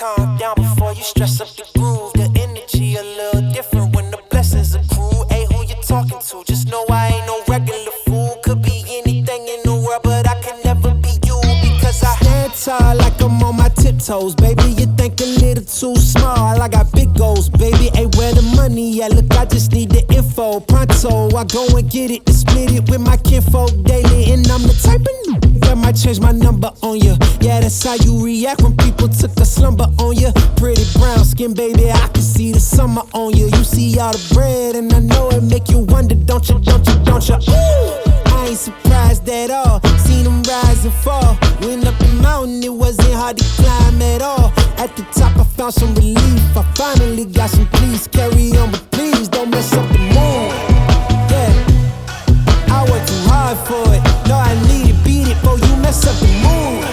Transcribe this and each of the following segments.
calm down before you stress up the groove. The energy a little different when the blessings accrue. Hey, who you talking to? Just know I ain't no regular fool. Could be anything in the world, but I can never be you, because I stand tall like I'm on my tiptoes. Baby, you think a little too small. I got big goals, baby. Hey, where the money at? Look, I just need the info. Pronto, I go and get it and split it with my kinfolk daily. And I'm the type of that might change my number on you. Yeah, that's how you react when people took a slumber on you. Pretty brown skin, baby, I can see the summer on you. You see all the bread and I know it make you wonder, don't you, don't you, don't you? Ooh, I ain't surprised at all. Seen them rise and fall. Went up the mountain, it wasn't hard to climb at all. At the top I found some relief. I finally got some peace. Carry on, but please don't mess up the mood. Yeah, I worked too hard for it. No, I need it, beat it, before you mess up the mood.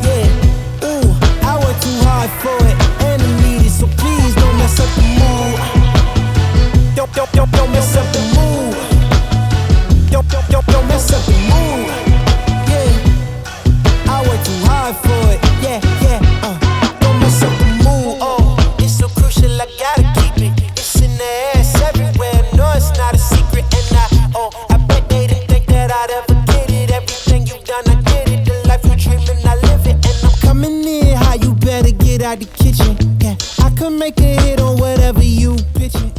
Yeah, ooh, I worked too hard for it, and I need it, so please don't mess up the mood. Don't mess up the mood. Don't mess up the mood. Yeah, I worked too hard for it. Yeah, don't mess up the mood. Oh, it's so crucial, I gotta keep it. It's in the air, it's everywhere. No, it's not a secret, and I bet they didn't think that I'd ever get it. Everything you've done, I get it. The life you're dreaming, I live it, and I'm coming in high. You better get out the kitchen. Yeah, I could make a hit on whatever you pitching.